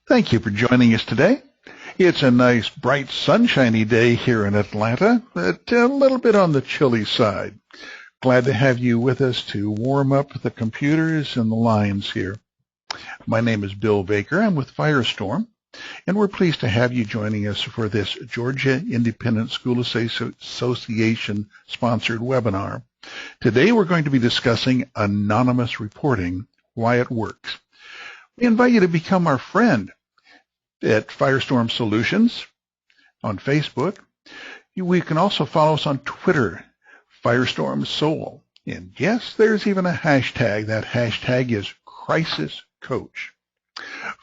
Thank you for joining us today. It's a nice, bright, sunshiny day here in Atlanta, but a little bit on the chilly side. Glad to have you with us to warm up the computers and the lines here. My name is Bill Baker. I'm with Firestorm, and we're pleased to have you joining us for this Georgia Independent School Association sponsored webinar. Today we're going to be discussing anonymous reporting, why it works. We invite you to become our friend at Firestorm Solutions on Facebook. We can also follow us on Twitter, Firestorm Soul. And yes, there's even a hashtag. That hashtag is Crisis Coach.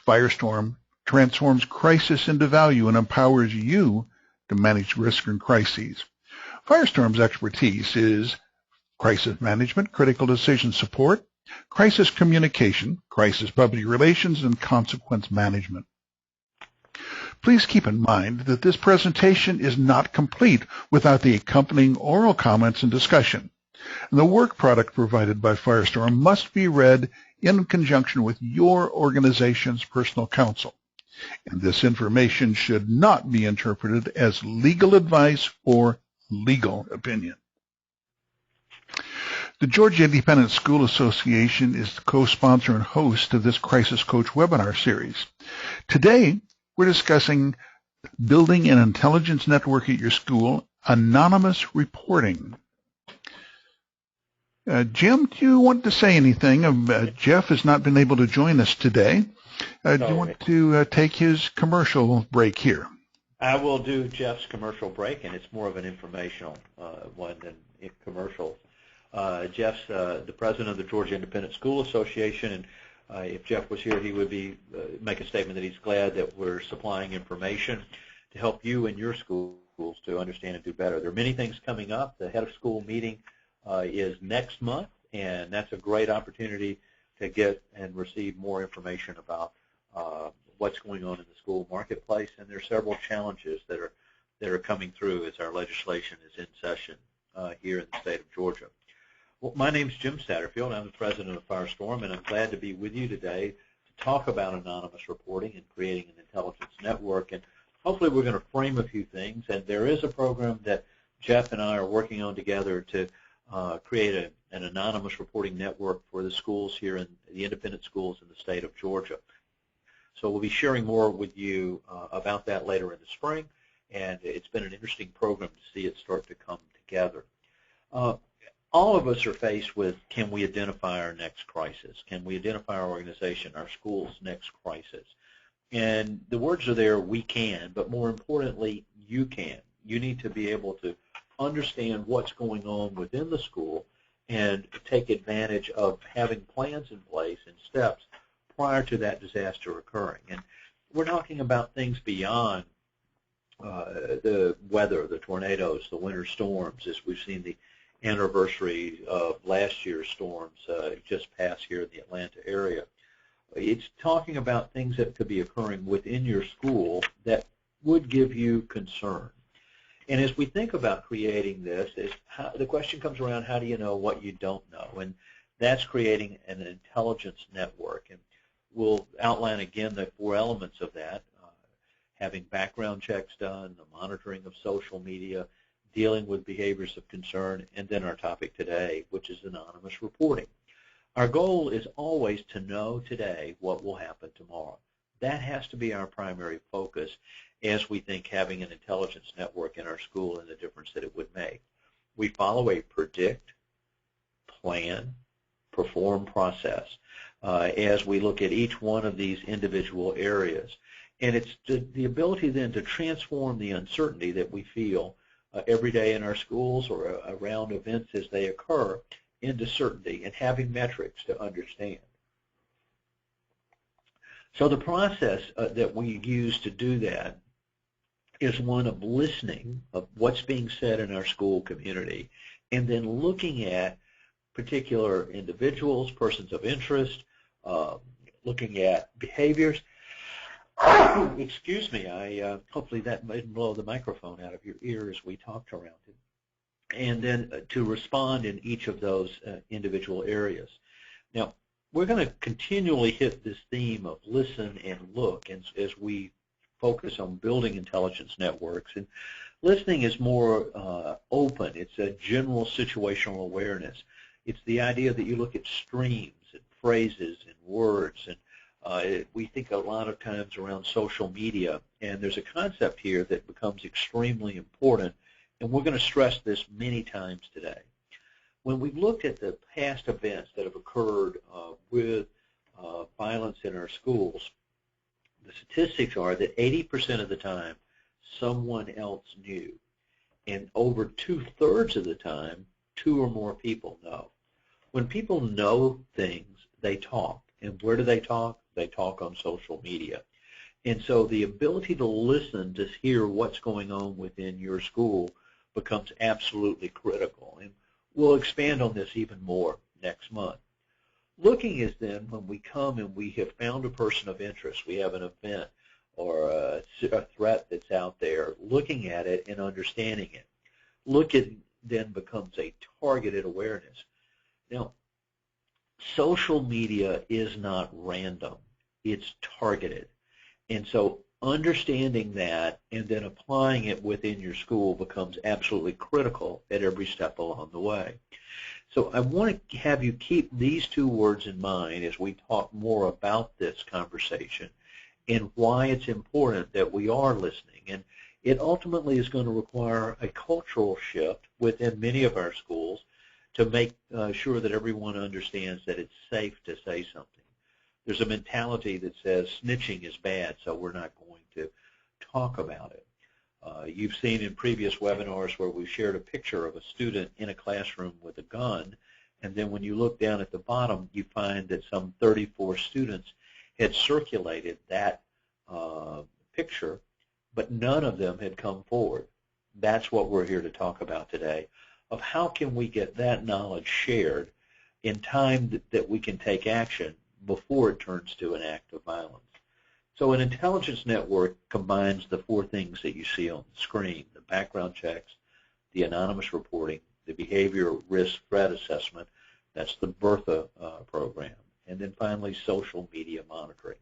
Firestorm transforms crisis into value and empowers you to manage risk and crises. Firestorm's expertise is crisis management, critical decision support, crisis communication, crisis public relations, and consequence management. Please keep in mind that this presentation is not complete without the accompanying oral comments and discussion. The work product provided by Firestorm must be read in conjunction with your organization's personal counsel, and this information should not be interpreted as legal advice or legal opinion. The Georgia Independent School Association is the co-sponsor and host of this Crisis Coach webinar series. Today, we're discussing building an intelligence network at your school, anonymous reporting. Jim, do you want to say anything? Jeff has not been able to join us today. Do you want to take his commercial break here? I will do Jeff's commercial break, and it's more of an informational one than commercial. Jeff's the president of the Georgia Independent School Association, and if Jeff was here, he would make a statement that he's glad that we're supplying information to help you and your schools to understand and do better. There are many things coming up. The head of school meeting is next month, and that's a great opportunity to get and receive more information about what's going on in the school marketplace. And there are several challenges that are coming through as our legislation is in session here in the state of Georgia. Well, my name is Jim Satterfield. I'm the president of Firestorm, and I'm glad to be with you today to talk about anonymous reporting and creating an intelligence network. And hopefully we're going to frame a few things. And there is a program that Jeff and I are working on together to create an anonymous reporting network for the schools here in the independent schools in the state of Georgia. So we'll be sharing more with you about that later in the spring. And it's been an interesting program to see it start to come together. All of us are faced with, can we identify our next crisis? Can we identify our organization, our school's next crisis? And the words are there, we can, but more importantly, you can. You need to be able to understand what's going on within the school and take advantage of having plans in place and steps prior to that disaster occurring. And we're talking about things beyond the weather, the tornadoes, the winter storms, as we've seen the anniversary of last year's storms just passed here in the Atlanta area. It's talking about things that could be occurring within your school that would give you concern. And as we think about creating this, the question comes around, how do you know what you don't know? And that's creating an intelligence network. And we'll outline again the 4 elements of that, having background checks done, the monitoring of social media, dealing with behaviors of concern, and then our topic today, which is anonymous reporting. Our goal is always to know today what will happen tomorrow. That has to be our primary focus as we think having an intelligence network in our school and the difference that it would make. We follow a predict, plan, perform process as we look at each one of these individual areas. And it's the ability then to transform the uncertainty that we feel every day in our schools or around events as they occur into certainty and having metrics to understand. So the process that we use to do that is one of listening of what's being said in our school community and then looking at particular individuals, persons of interest, looking at behaviors. Excuse me, hopefully that didn't blow the microphone out of your ear as we talked around it. And then to respond in each of those individual areas. Now, we're going to continually hit this theme of listen and look as we focus on building intelligence networks. And listening is more open. It's a general situational awareness. It's the idea that you look at streams and phrases and words, and we think a lot of times around social media, and there's a concept here that becomes extremely important, and we're going to stress this many times today. When we looked at the past events that have occurred with violence in our schools, the statistics are that 80% of the time someone else knew, and over 2/3 of the time 2 or more people know. When people know things, they talk. And where do they talk? They talk on social media. And so the ability to listen to hear what's going on within your school becomes absolutely critical. And we'll expand on this even more next month. Looking is then when we come and we have found a person of interest, we have an event or a threat that's out there, looking at it and understanding it. Looking then becomes a targeted awareness. Now, social media is not random. It's targeted. And so understanding that and then applying it within your school becomes absolutely critical at every step along the way. So I want to have you keep these 2 words in mind as we talk more about this conversation and why it's important that we are listening. And it ultimately is going to require a cultural shift within many of our schools to make sure that everyone understands that it's safe to say something. There's a mentality that says snitching is bad, so we're not going to talk about it. You've seen in previous webinars where we've shared a picture of a student in a classroom with a gun, and then when you look down at the bottom, you find that some 34 students had circulated that picture, but none of them had come forward. That's what we're here to talk about today, of how can we get that knowledge shared in time that we can take action before it turns to an act of violence. So an intelligence network combines the 4 things that you see on the screen: the background checks, the anonymous reporting, the behavior risk threat assessment, that's the BERTHA program, and then finally social media monitoring.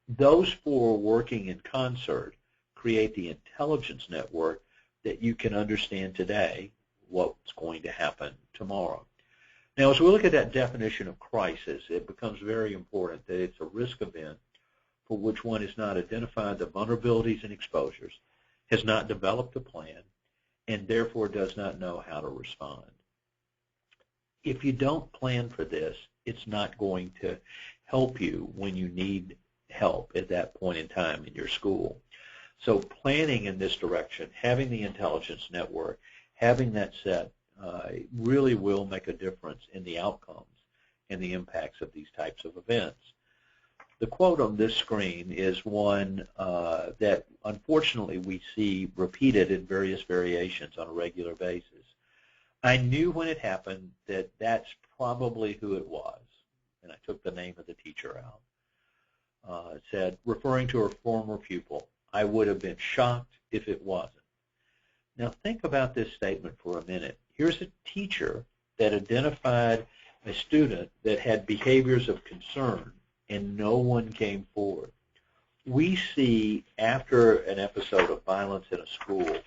Those 4 working in concert create the intelligence network that you can understand today what's going to happen tomorrow. Now, as we look at that definition of crisis, it becomes very important that it's a risk event for which one has not identified the vulnerabilities and exposures, has not developed a plan, and therefore does not know how to respond. If you don't plan for this, it's not going to help you when you need help at that point in time in your school. So planning in this direction, having the intelligence network, having that set, really will make a difference in the outcomes and the impacts of these types of events. The quote on this screen is one that unfortunately we see repeated in various variations on a regular basis. I knew when it happened that that's probably who it was, and I took the name of the teacher out. It said, referring to her former pupil, I would have been shocked if it wasn't. Now think about this statement for a minute. Here's a teacher that identified a student that had behaviors of concern, and no one came forward. We see, after an episode of violence in a school,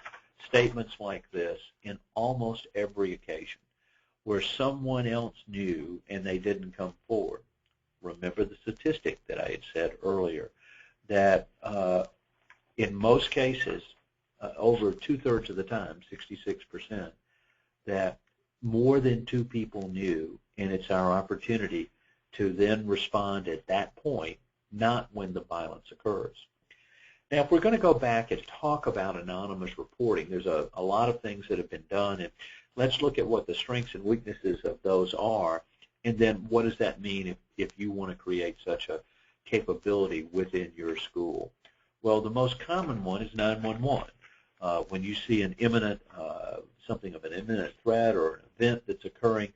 statements like this in almost every occasion, where someone else knew and they didn't come forward. Remember the statistic that I had said earlier, that in most cases, over 2/3 of the time, 66%, that more than 2 people knew, and it's our opportunity to then respond at that point, not when the violence occurs. Now, if we're going to go back and talk about anonymous reporting, there's a lot of things that have been done, and let's look at what the strengths and weaknesses of those are, and then what does that mean if you want to create such a capability within your school. Well, the most common one is 911. When you see an imminent, something of an imminent threat or an event that's occurring,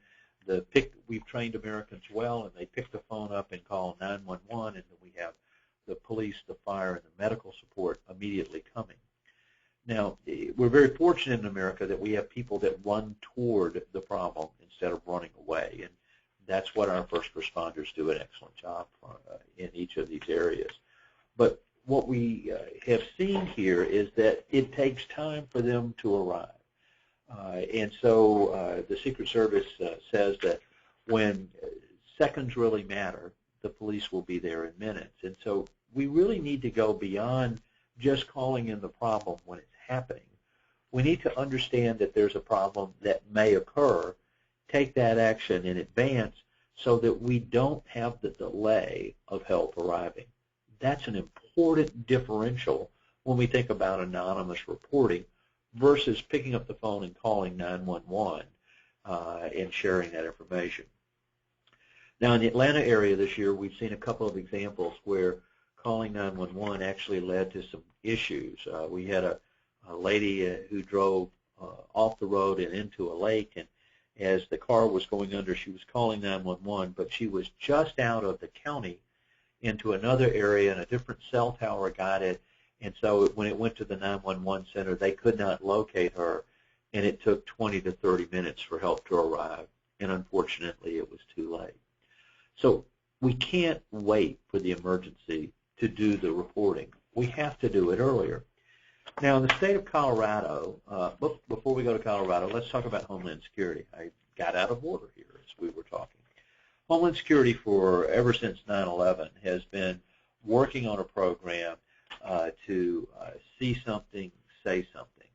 we've trained Americans well, and they pick the phone up and call 911, and then we have the police, the fire, and the medical support immediately coming. Now, we're very fortunate in America that we have people that run toward the problem instead of running away, and That's what our first responders do an excellent job for, in each of these areas. But what we have seen here is that it takes time for them to arrive. And so the Secret Service says that when seconds really matter, the police will be there in minutes. And so we really need to go beyond just calling in the problem when it's happening. We need to understand that there's a problem that may occur, take that action in advance so that we don't have the delay of help arriving. That's an important differential when we think about anonymous reporting versus picking up the phone and calling 911 and sharing that information. Now, in the Atlanta area this year, we've seen a couple of examples where calling 911 actually led to some issues. We had a lady who drove off the road and into a lake, and as the car was going under, she was calling 911, but she was just out of the county into another area, and a different cell tower got it, and so when it went to the 911 center, they could not locate her, and it took 20 to 30 minutes for help to arrive, and unfortunately it was too late. So we can't wait for the emergency to do the reporting. We have to do it earlier. Now, in the state of Colorado, before we go to Colorado, let's talk about Homeland Security. I got out of order here as we were talking. Homeland Security, ever since 9/11, has been working on a program to see something, say something.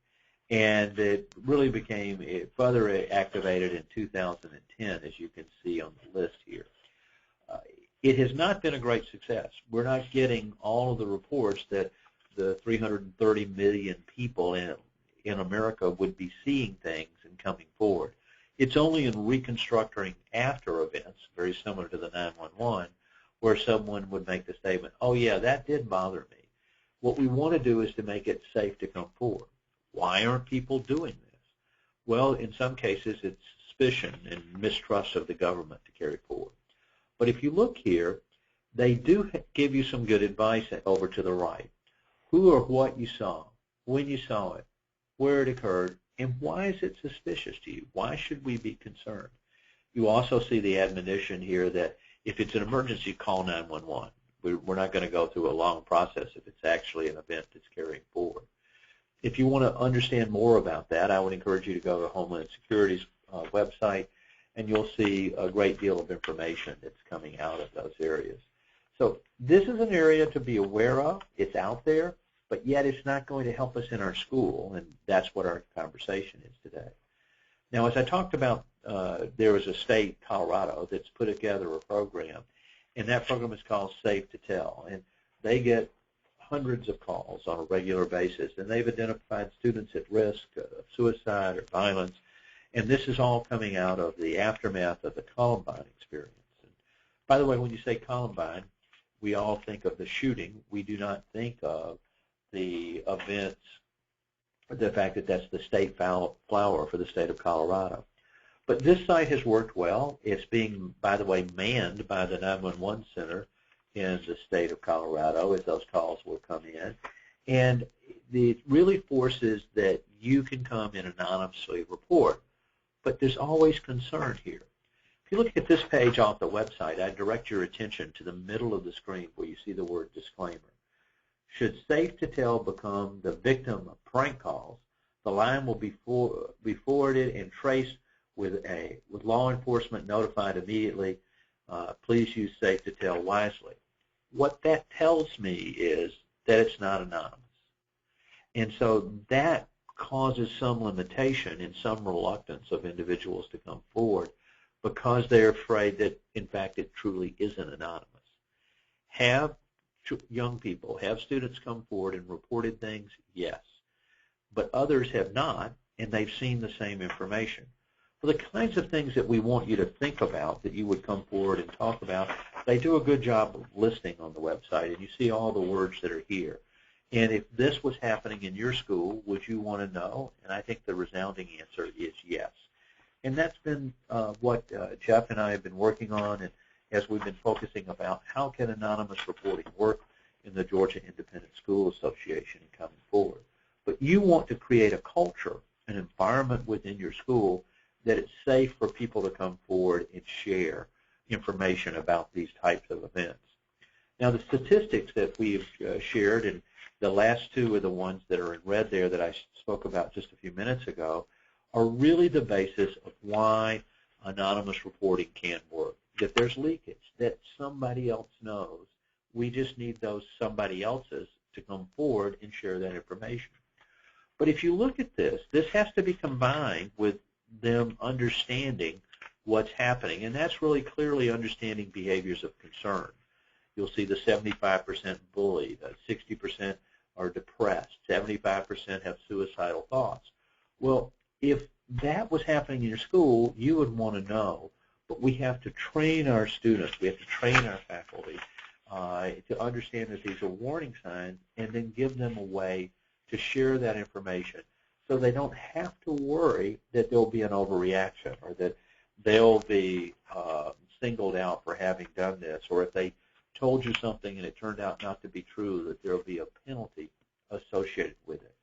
And it really became further activated in 2010, as you can see on the list here. It has not been a great success. We're not getting all of the reports that the 330 million people in America would be seeing things and coming forward. It's only in reconstructing after events, very similar to the 911, where someone would make the statement, oh yeah, that did bother me. What we want to do is to make it safe to come forward. Why aren't people doing this? Well, in some cases it's suspicion and mistrust of the government to carry forward. But if you look here, they do give you some good advice over to the right. Who or what you saw, when you saw it, where it occurred, and why is it suspicious to you? Why should we be concerned? You also see the admonition here that if it's an emergency, call 911. We're not going to go through a long process if it's actually an event that's carrying forward. If you want to understand more about that, I would encourage you to go to Homeland Security's website, and you'll see a great deal of information that's coming out of those areas. So this is an area to be aware of. It's out there, but yet it's not going to help us in our school, and that's what our conversation is today. Now, as I talked about, there is a state, Colorado, that's put together a program, and that program is called Safe to Tell, and they get hundreds of calls on a regular basis, and they've identified students at risk of suicide or violence, and this is all coming out of the aftermath of the Columbine experience. And by the way, when you say Columbine, we all think of the shooting. We do not think of the events, the fact that that's the state flower for the state of Colorado. But this site has worked well. It's being, by the way, manned by the 911 center in the state of Colorado as those calls will come in. And it really forces that you can come and anonymously report. But there's always concern here. If you look at this page off the website, I direct your attention to the middle of the screen where you see the word disclaimer. Should Safe to Tell become the victim of prank calls, the line will be forwarded and traced with law enforcement notified immediately. Please use Safe to Tell wisely. What that tells me is that it's not anonymous. And so that causes some limitation and some reluctance of individuals to come forward because they're afraid that, in fact, it truly isn't anonymous. Have young people, have students come forward and reported things? Yes. But others have not, and they've seen the same information. For the kinds of things that we want you to think about that you would come forward and talk about, they do a good job of listing on the website, and you see all the words that are here. And if this was happening in your school, would you want to know? And I think the resounding answer is yes. And that's been what Jeff and I have been working on, and as we've been focusing about how can anonymous reporting work in the Georgia Independent School Association and coming forward. But you want to create a culture, an environment within your school that it's safe for people to come forward and share information about these types of events. Now, the statistics that we've shared, and the last two are the ones that are in red there that I spoke about just a few minutes ago, are really the basis of why anonymous reporting can work. That there's leakage, that somebody else knows. We just need those somebody else's to come forward and share that information. But if you look at this, this has to be combined with them understanding what's happening, and that's really clearly understanding behaviors of concern. You'll see the 75% bullied, 60% are depressed, 75% have suicidal thoughts. Well, if that was happening in your school, you would want to know, but we have to train our students, we have to train our faculty to understand that these are warning signs and then give them a way to share that information so they don't have to worry that there'll be an overreaction or that they'll be singled out for having done this, or if they told you something and it turned out not to be true, that there'll be a penalty associated with it.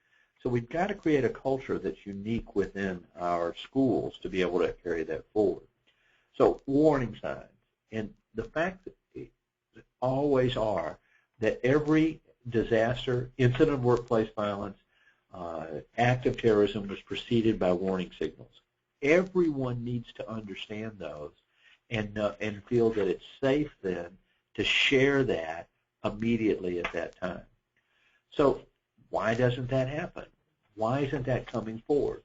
So we've got to create a culture that's unique within our schools to be able to carry that forward. So warning signs, and the fact that it always are that every disaster, incident of workplace violence, act of terrorism was preceded by warning signals. Everyone needs to understand those and feel that it's safe then to share that immediately at that time. So why doesn't that happen? Why isn't that coming forward?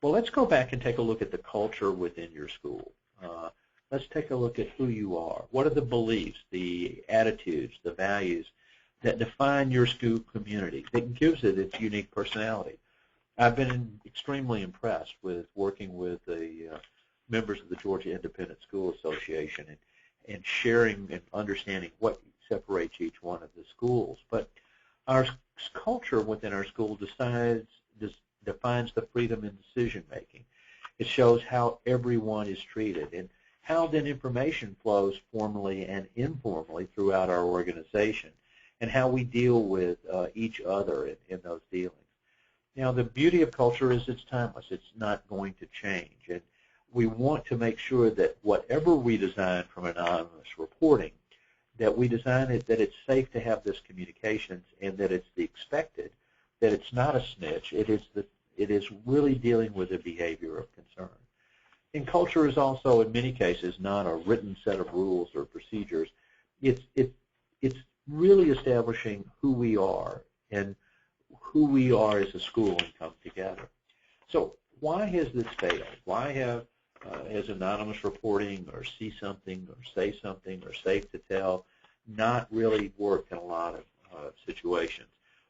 Well, let's go back and take a look at the culture within your school. Let's take a look at who you are. What are the beliefs, the attitudes, the values that define your school community, that gives it its unique personality? I've been extremely impressed with working with the members of the Georgia Independent School Association and sharing and understanding what separates each one of the schools. But our culture within our school defines the freedom in decision making. It shows how everyone is treated and how then information flows formally and informally throughout our organization, and how we deal with each other in those dealings. Now, the beauty of culture is it's timeless. It's not going to change. And we want to make sure that whatever we design from anonymous reporting, that we design it that it's safe to have this communications and that it's the expected, that it's not a snitch. It is really dealing with a behavior of concern. And culture is also, in many cases, not a written set of rules or procedures. It's really establishing who we are and who we are as a school and come together. So why has this failed? Why has anonymous reporting or see something or say something or safe to tell not really worked in a lot of situations?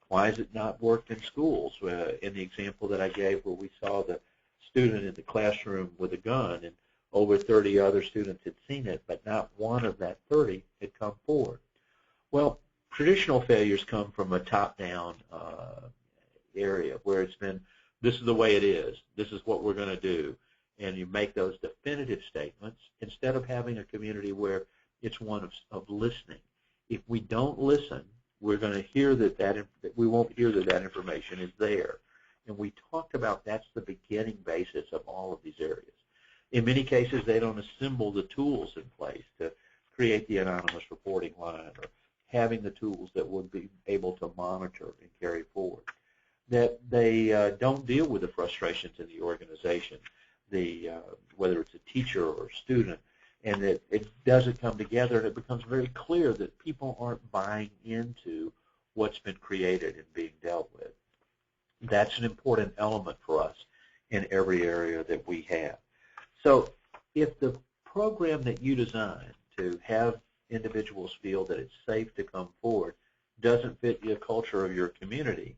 Why has it not worked in schools? In the example that I gave where we saw the student in the classroom with a gun and over 30 other students had seen it, but not one of that 30 had come forward. Well, traditional failures come from a top-down area where it's been, this is the way it is, this is what we're going to do, and you make those definitive statements instead of having a community where it's one of listening. If we don't listen, we're going to hear that we won't hear that information is there. And we talked about that's the beginning basis of all of these areas. In many cases, they don't assemble the tools in place to create the anonymous reporting line or having the tools that would be able to monitor and carry forward. That they don't deal with the frustrations in the organization, whether it's a teacher or a student, and that it doesn't come together, and it becomes very clear that people aren't buying into what's been created and being dealt with. That's an important element for us in every area that we have. So if the program that you design to have individuals feel that it's safe to come forward doesn't fit the culture of your community,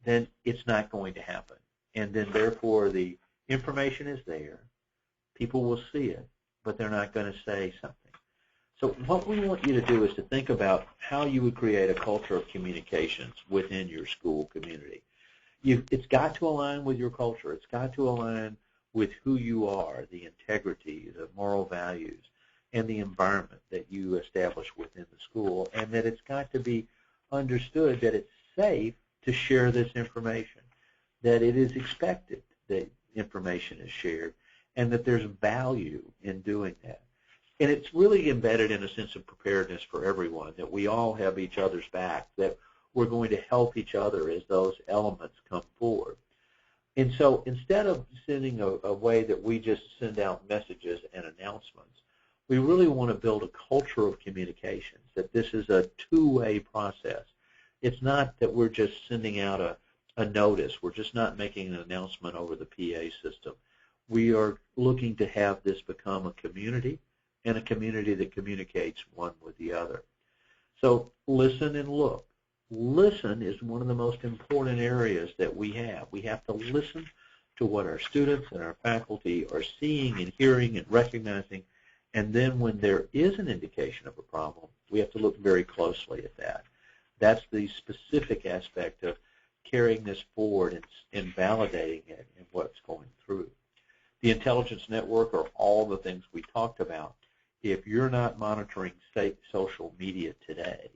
then it's not going to happen. And then therefore the information is there, people will see it, but they're not going to say something. So what we want you to do is to think about how you would create a culture of communications within your school community. It's got to align with your culture. It's got to align with who you are, the integrity, the moral values, and the environment that you establish within the school, and that it's got to be understood that it's safe to share this information, that it is expected that information is shared, and that there's value in doing that. And it's really embedded in a sense of preparedness for everyone, that we all have each other's back, that we're going to help each other as those elements come forward. And so instead of sending a way that we just send out messages and announcements, we really want to build a culture of communications, that this is a two-way process. It's not that we're just sending out a notice. We're just not making an announcement over the PA system. We are looking to have this become a community, and a community that communicates one with the other. So listen and look. Listen is one of the most important areas that we have. We have to listen to what our students and our faculty are seeing and hearing and recognizing, and then when there is an indication of a problem, we have to look very closely at that. That's the specific aspect of carrying this forward and validating it and what's going through. The intelligence network are all the things we talked about. If you're not monitoring social media today,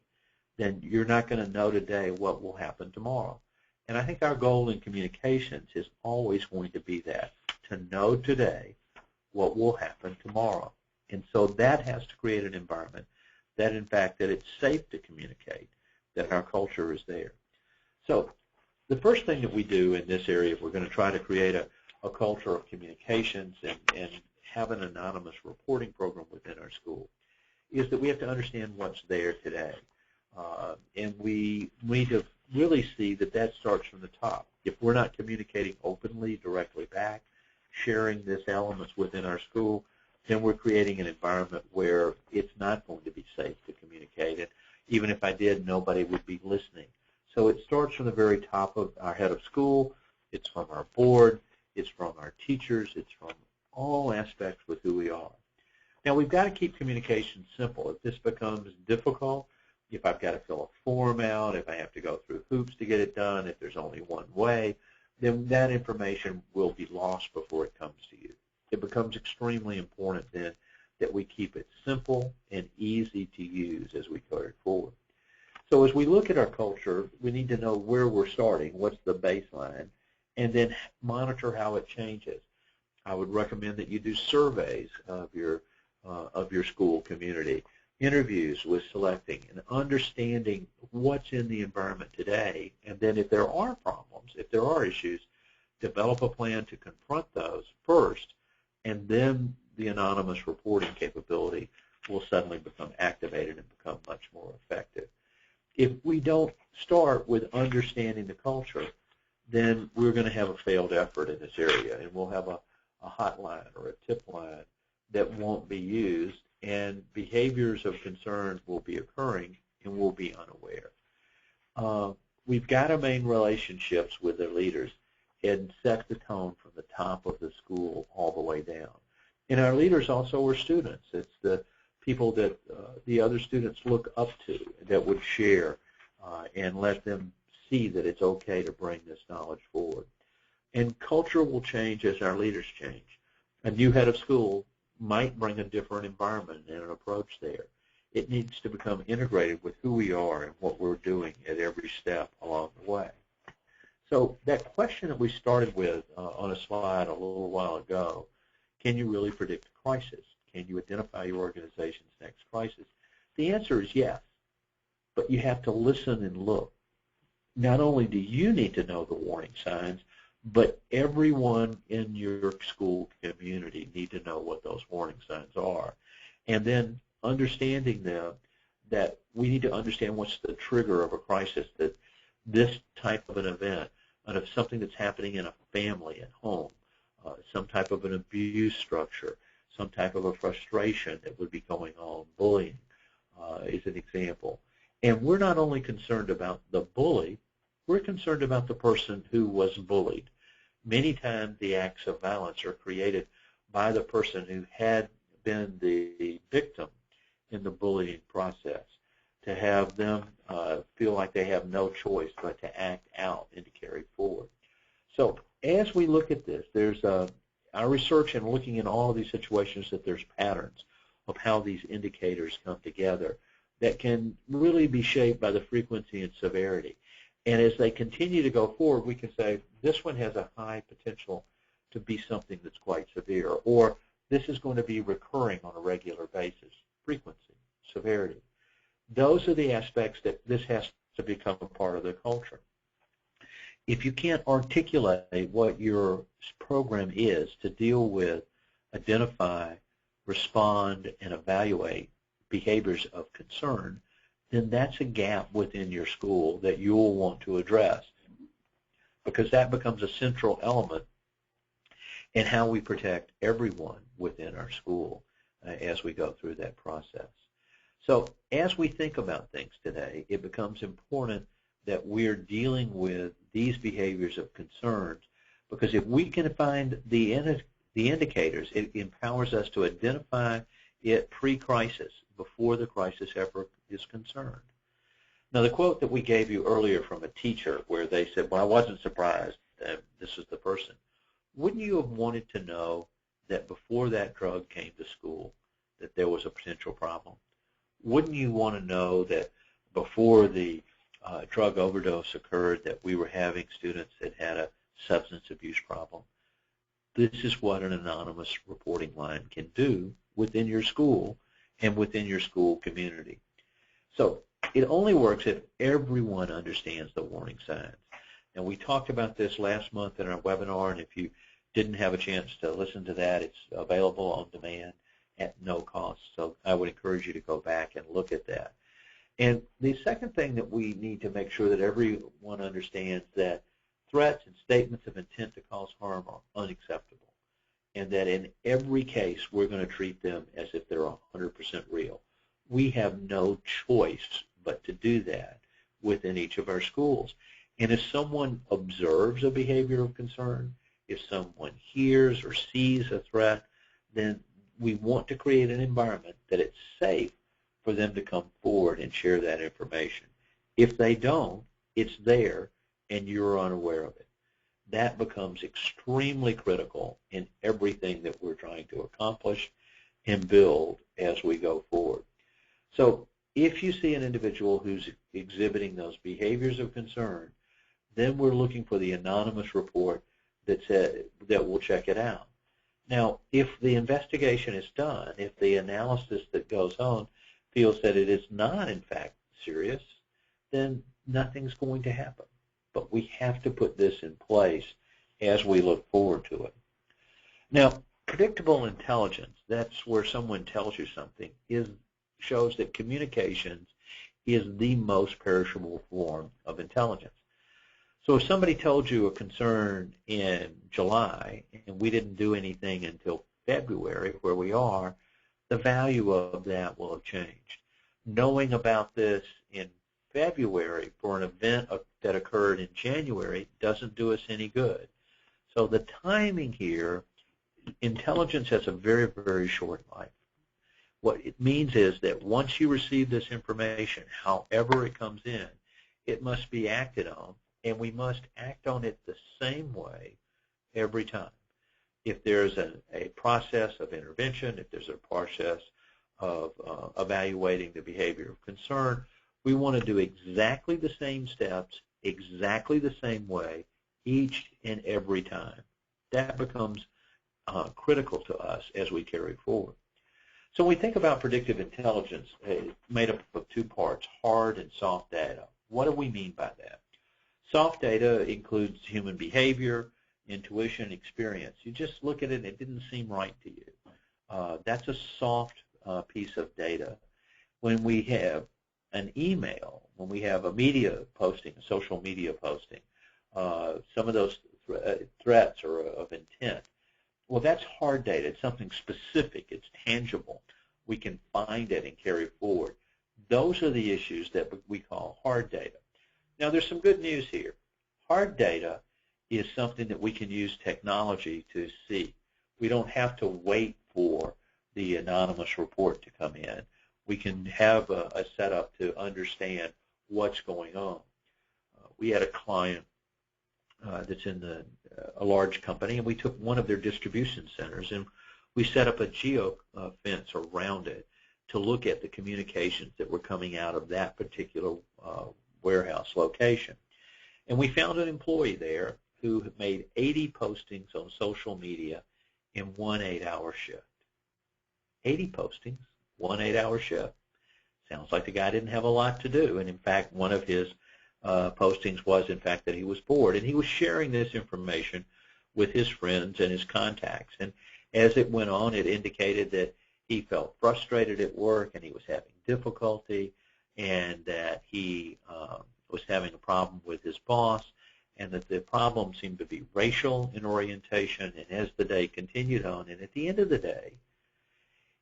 then you're not going to know today what will happen tomorrow. And I think our goal in communications is always going to be that, to know today what will happen tomorrow. And so that has to create an environment that, in fact, that it's safe to communicate, that our culture is there. So the first thing that we do in this area, if we're going to try to create a culture of communications and have an anonymous reporting program within our school, is that we have to understand what's there today. And we need to really see that that starts from the top. If we're not communicating openly, directly back, sharing these elements within our school, then we're creating an environment where it's not going to be safe to communicate. And even if I did, nobody would be listening. So it starts from the very top of our head of school. It's from our board. It's from our teachers. It's from all aspects with who we are. Now, we've got to keep communication simple. If this becomes difficult, if I've got to fill a form out, if I have to go through hoops to get it done, if there's only one way, then that information will be lost before it comes to you. It becomes extremely important then that we keep it simple and easy to use as we carry it forward. So as we look at our culture, we need to know where we're starting, what's the baseline, and then monitor how it changes. I would recommend that you do surveys of your school community, interviews with selecting and understanding what's in the environment today, and then if there are problems, if there are issues, develop a plan to confront those first, and then the anonymous reporting capability will suddenly become activated and become much more effective. If we don't start with understanding the culture, then we're going to have a failed effort in this area, and we'll have a hotline or a tip line that won't be used, and behaviors of concern will be occurring, and we'll be unaware. We've got to maintain relationships with their leaders and set the tone from the top of the school all the way down. And our leaders also are students. It's the people that the other students look up to that would share and let them see that it's okay to bring this knowledge forward. And culture will change as our leaders change. A new head of school might bring a different environment and an approach there. It needs to become integrated with who we are and what we're doing at every step along the way. So that question that we started with on a slide a little while ago, can you really predict a crisis? Can you identify your organization's next crisis? The answer is yes, but you have to listen and look. Not only do you need to know the warning signs, but everyone in your school community need to know what those warning signs are. And then understanding them, that we need to understand what's the trigger of a crisis, that this type of an event, and if something that's happening in a family at home, some type of an abuse structure, some type of a frustration that would be going on, bullying is an example. And we're not only concerned about the bully, we're concerned about the person who was bullied. Many times the acts of violence are created by the person who had been the victim in the bullying process, to have them feel like they have no choice but to act out and to carry forward. So as we look at this, there's our research and looking in all of these situations, that there's patterns of how these indicators come together that can really be shaped by the frequency and severity. And as they continue to go forward, we can say this one has a high potential to be something that's quite severe, or this is going to be recurring on a regular basis, frequency, severity. Those are the aspects that this has to become a part of the culture. If you can't articulate what your program is to deal with, identify, respond, and evaluate behaviors of concern, then that's a gap within your school that you'll want to address, because that becomes a central element in how we protect everyone within our school as we go through that process. So as we think about things today, it becomes important that we're dealing with these behaviors of concerns, because if we can find the indicators, it empowers us to identify it pre-crisis, before the crisis ever is concerned. Now, the quote that we gave you earlier from a teacher where they said, well, I wasn't surprised that this is the person. Wouldn't you have wanted to know that before that drug came to school that there was a potential problem? Wouldn't you want to know that before the drug overdose occurred that we were having students that had a substance abuse problem? This is what an anonymous reporting line can do within your school and within your school community. So it only works if everyone understands the warning signs. And we talked about this last month in our webinar, and if you didn't have a chance to listen to that, it's available on demand at no cost. So I would encourage you to go back and look at that. And the second thing that we need to make sure that everyone understands, that threats and statements of intent to cause harm are unacceptable, and that in every case we're going to treat them as if they're 100% real. We have no choice but to do that within each of our schools. And if someone observes a behavior of concern, if someone hears or sees a threat, then we want to create an environment that it's safe for them to come forward and share that information. If they don't, it's there and you're unaware of it. That becomes extremely critical in everything that we're trying to accomplish and build as we go forward. So if you see an individual who's exhibiting those behaviors of concern, then we're looking for the anonymous report that will check it out. Now, if the investigation is done, if the analysis that goes on feels that it is not, in fact, serious, then nothing's going to happen. But we have to put this in place as we look forward to it. Now, predictable intelligence, that's where someone tells you something, shows that communications is the most perishable form of intelligence. So if somebody told you a concern in July and we didn't do anything until February, where we are, the value of that will have changed. Knowing about this in February for an event that occurred in January doesn't do us any good. So the timing here, intelligence has a very, very short life. What it means is that once you receive this information, however it comes in, it must be acted on, and we must act on it the same way every time. If there's a process of intervention, if there's a process of evaluating the behavior of concern, we want to do exactly the same steps, exactly the same way, each and every time. That becomes critical to us as we carry forward. So when we think about predictive intelligence, it's made up of two parts, hard and soft data. What do we mean by that? Soft data includes human behavior, intuition, experience. You just look at it and it didn't seem right to you. That's a soft piece of data. When we have an email, when we have a media posting, a social media posting, some of those threats are of intent. Well, that's hard data. It's something specific. It's tangible. We can find it and carry forward. Those are the issues that we call hard data. Now, there's some good news here. Hard data is something that we can use technology to see. We don't have to wait for the anonymous report to come in. We can have a setup to understand what's going on. We had a client that's in a large company, and we took one of their distribution centers, and we set up a geo fence around it to look at the communications that were coming out of that particular warehouse location. And we found an employee there who had made 80 postings on social media in one 8-hour shift. 80 postings, one 8-hour shift. Sounds like the guy didn't have a lot to do. And in fact, one of his postings was, in fact, that he was bored. And he was sharing this information with his friends and his contacts. And as it went on, it indicated that he felt frustrated at work and he was having difficulty, and that he was having a problem with his boss, and that the problem seemed to be racial in orientation. And as the day continued on, and at the end of the day,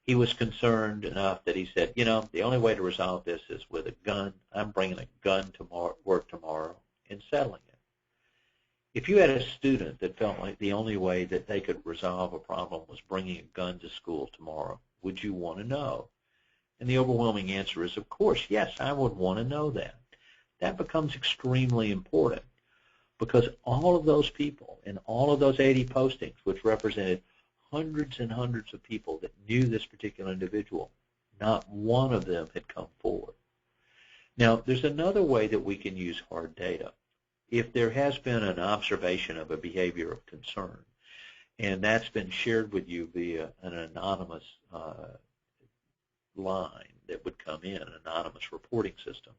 he was concerned enough that he said, you know, the only way to resolve this is with a gun. I'm bringing a gun to work tomorrow and settling it. If you had a student that felt like the only way that they could resolve a problem was bringing a gun to school tomorrow, would you want to know? And the overwhelming answer is, of course, yes, I would want to know that. That becomes extremely important, because all of those people and all of those 80 postings, which represented hundreds and hundreds of people that knew this particular individual, not one of them had come forward. Now, there's another way that we can use hard data. If there has been an observation of a behavior of concern, and that's been shared with you via an anonymous line that would come in, an anonymous reporting system,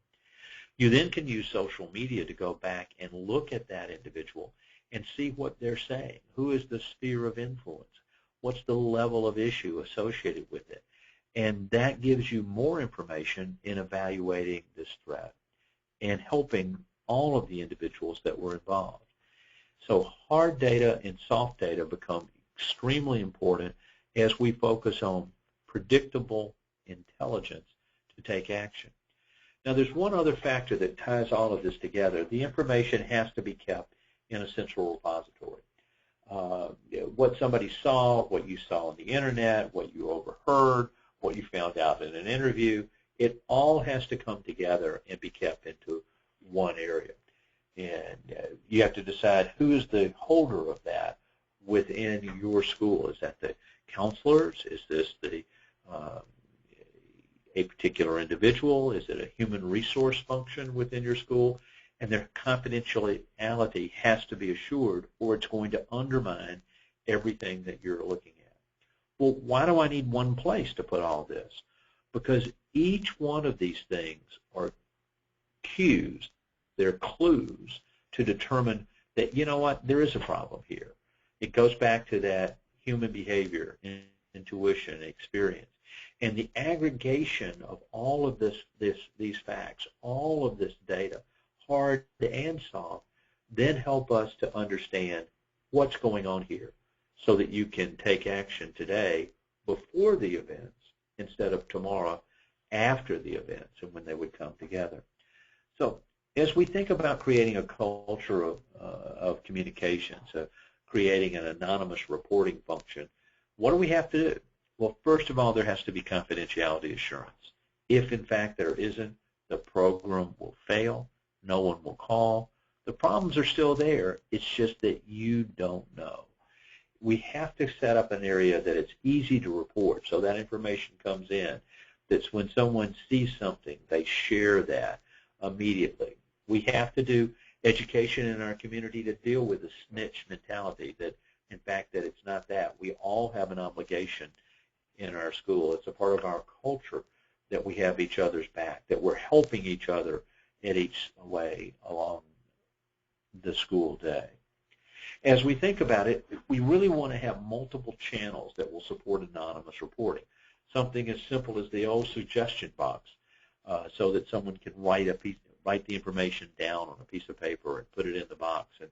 you then can use social media to go back and look at that individual and see what they're saying. Who is the sphere of influence? What's the level of issue associated with it? And that gives you more information in evaluating this threat and helping all of the individuals that were involved. So hard data and soft data become extremely important as we focus on predictable intelligence to take action. Now, there's one other factor that ties all of this together. The information has to be kept in a central repository. What somebody saw, what you saw on the internet, what you overheard, what you found out in an interview, it all has to come together and be kept into one area. And you have to decide who is the holder of that within your school. Is that the counselors? Is this the a particular individual? Is it a human resource function within your school? And their confidentiality has to be assured, or it's going to undermine everything that you're looking at. Well, why do I need one place to put all this? Because each one of these things are cues, they're clues to determine that, you know what, there is a problem here. It goes back to that human behavior, intuition, experience. And the aggregation of all of these facts, all of this data, hard and soft, then help us to understand what's going on here so that you can take action today before the events instead of tomorrow after the events and when they would come together. So as we think about creating a culture of communications, creating an anonymous reporting function, what do we have to do? Well, first of all, there has to be confidentiality assurance. If, in fact, there isn't, the program will fail. No one will call. The problems are still there. It's just that you don't know. We have to set up an area that it's easy to report, so that information comes in. That's when someone sees something, they share that immediately. We have to do education in our community to deal with the snitch mentality, that, in fact, that it's not that. We all have an obligation in our school. It's a part of our culture that we have each other's back, that we're helping each other in each way along the school day. As we think about it, we really want to have multiple channels that will support anonymous reporting. Something as simple as the old suggestion box, so that someone can write the information down on a piece of paper and put it in the box and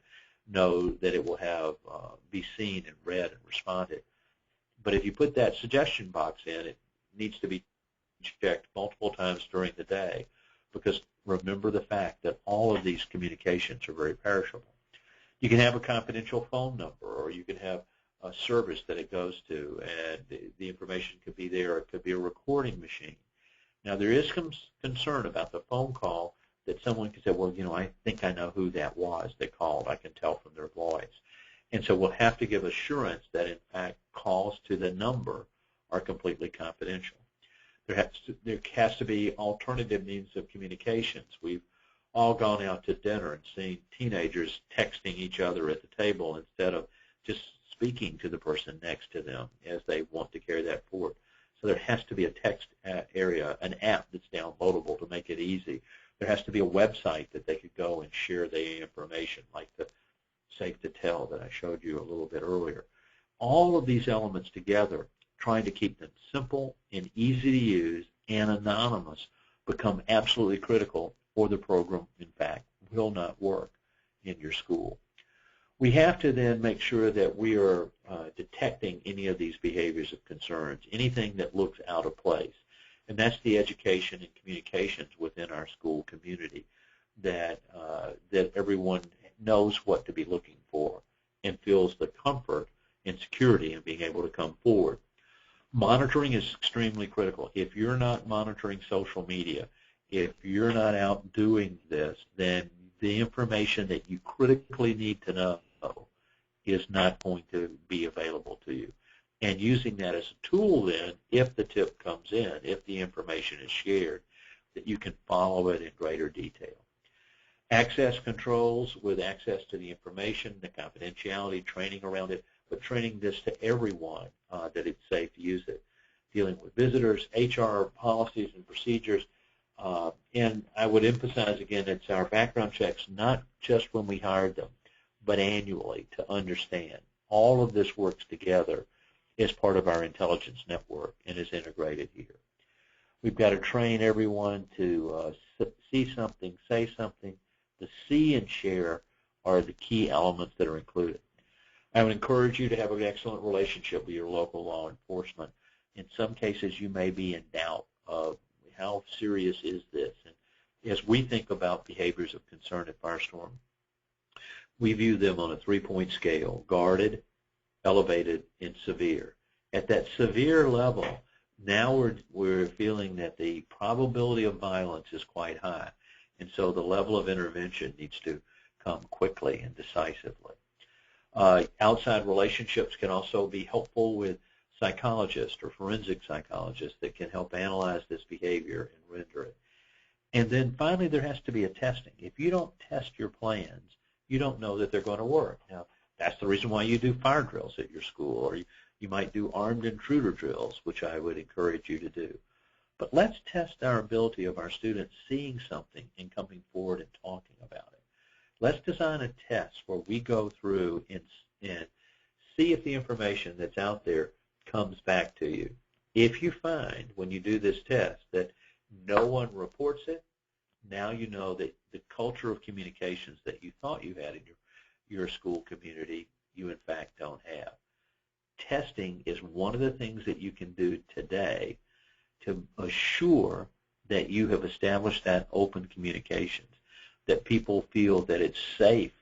know that it will have be seen and read and responded. But if you put that suggestion box in, it needs to be checked multiple times during the day, because remember the fact that all of these communications are very perishable. You can have a confidential phone number, or you can have a service that it goes to, and the information could be there, or it could be a recording machine. Now, there is some concern about the phone call that someone could say, well, you know, I think I know who that was that called. I can tell from their voice. And so we'll have to give assurance that, in fact, calls to the number are completely confidential. There has to be alternative means of communications. We've all gone out to dinner and seen teenagers texting each other at the table instead of just speaking to the person next to them as they want to carry that forward. So there has to be a text area, an app that's downloadable to make it easy. There has to be a website that they could go and share the information, like the Safe to Tell that I showed you a little bit earlier. All of these elements together, trying to keep them simple and easy to use and anonymous, become absolutely critical, or the program, in fact, will not work in your school. We have to then make sure that we are detecting any of these behaviors of concerns, anything that looks out of place. And that's the education and communications within our school community, that everyone knows what to be looking for and feels the comfort and security in being able to come forward. Monitoring is extremely critical. If you're not monitoring social media, if you're not out doing this, then the information that you critically need to know is not going to be available to you. And using that as a tool then, if the tip comes in, if the information is shared, that you can follow it in greater detail. Access controls with access to the information, the confidentiality, training around it, but training this to everyone that it's safe to use it. Dealing with visitors, HR policies and procedures, and I would emphasize again, it's our background checks, not just when we hired them, but annually, to understand. All of this works together as part of our intelligence network and is integrated here. We've got to train everyone to see something, say something. The see and share are the key elements that are included. I would encourage you to have an excellent relationship with your local law enforcement. In some cases, you may be in doubt of how serious is this. And as we think about behaviors of concern at Firestorm, we view them on a 3-point scale: guarded, elevated, and severe. At that severe level, now we're feeling that the probability of violence is quite high, and so the level of intervention needs to come quickly and decisively. Outside relationships can also be helpful with psychologists or forensic psychologists that can help analyze this behavior and render it. And then finally, there has to be a testing. If you don't test your plans, you don't know that they're going to work. Now, that's the reason why you do fire drills at your school, or you might do armed intruder drills, which I would encourage you to do. But let's test our ability of our students seeing something and coming forward and talking about it. Let's design a test where we go through and see if the information that's out there comes back to you. If you find, when you do this test, that no one reports it, now you know that the culture of communications that you thought you had in your school community, you in fact don't have. Testing is one of the things that you can do today to assure that you have established that open communications, that people feel that it's safe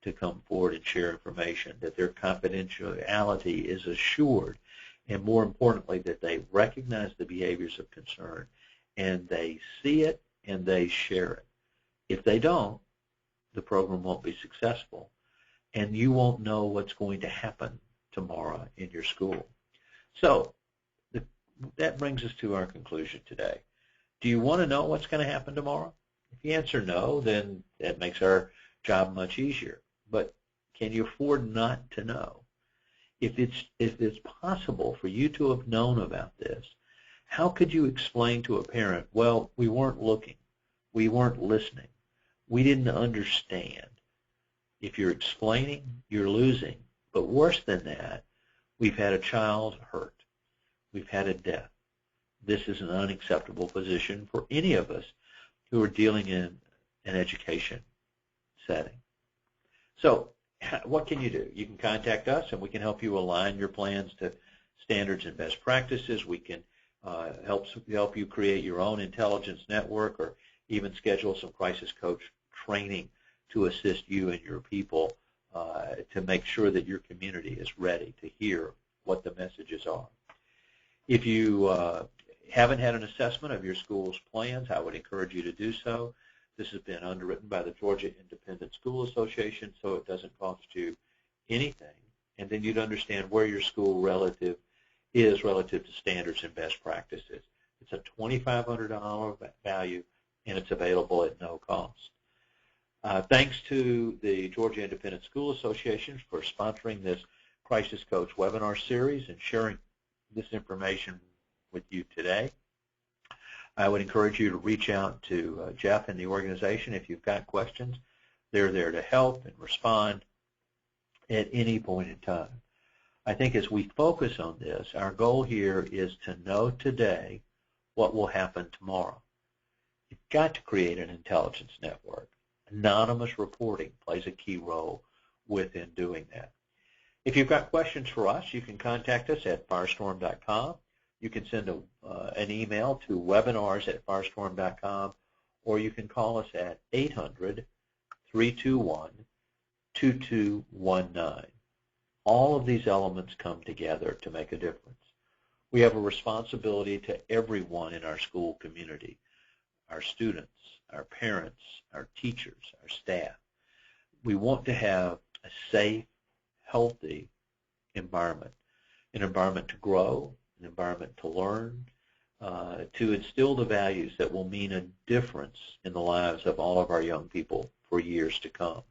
to come forward and share information, that their confidentiality is assured, and more importantly, that they recognize the behaviors of concern and they see it and they share it. If they don't, the program won't be successful, and you won't know what's going to happen tomorrow in your school. So that brings us to our conclusion today. Do you want to know what's going to happen tomorrow? If you answer no, then that makes our job much easier. But can you afford not to know? If it's possible for you to have known about this, how could you explain to a parent, well, we weren't looking, we weren't listening, we didn't understand? If you're explaining, you're losing. But worse than that, we've had a child hurt. We've had a death. This is an unacceptable position for any of us who are dealing in an education setting. So what can you do? You can contact us, and we can help you align your plans to standards and best practices. We can help you create your own intelligence network, or even schedule some crisis coach training to assist you and your people to make sure that your community is ready to hear what the messages are. If you haven't had an assessment of your school's plans, I would encourage you to do so. This has been underwritten by the Georgia Independent School Association, so it doesn't cost you anything. And then you'd understand where your school is relative to standards and best practices. It's a $2,500 value, and it's available at no cost. Thanks to the Georgia Independent School Association for sponsoring this Crisis Coach webinar series and sharing this information with with you today. I would encourage you to reach out to Jeff and the organization if you've got questions. They're there to help and respond at any point in time. I think as we focus on this, our goal here is to know today what will happen tomorrow. You've got to create an intelligence network. Anonymous reporting plays a key role within doing that. If you've got questions for us, you can contact us at firestorm.com. You can send an email to webinars@firestorm.com, or you can call us at 800-321-2219. All of these elements come together to make a difference. We have a responsibility to everyone in our school community, our students, our parents, our teachers, our staff. We want to have a safe, healthy environment, an environment to grow, an environment to learn, to instill the values that will mean a difference in the lives of all of our young people for years to come.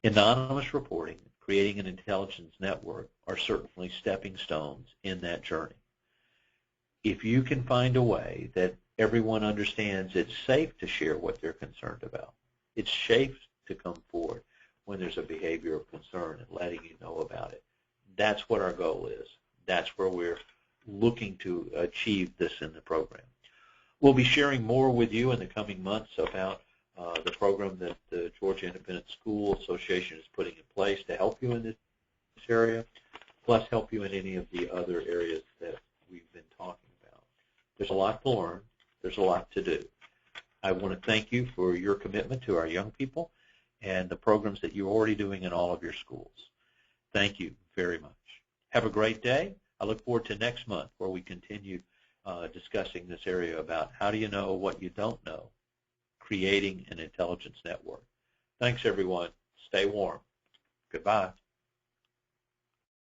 Anonymous reporting, creating an intelligence network are certainly stepping stones in that journey. If you can find a way that everyone understands it's safe to share what they're concerned about, it's safe to come forward when there's a behavior of concern and letting you know about it. That's what our goal is. That's where we're looking to achieve this in the program. We'll be sharing more with you in the coming months about the program that the Georgia Independent School Association is putting in place to help you in this area, plus help you in any of the other areas that we've been talking about. There's a lot to learn. There's a lot to do. I want to thank you for your commitment to our young people and the programs that you're already doing in all of your schools. Thank you very much. Have a great day. I look forward to next month where we continue discussing this area about how do you know what you don't know, creating an intelligence network. Thanks, everyone. Stay warm. Goodbye.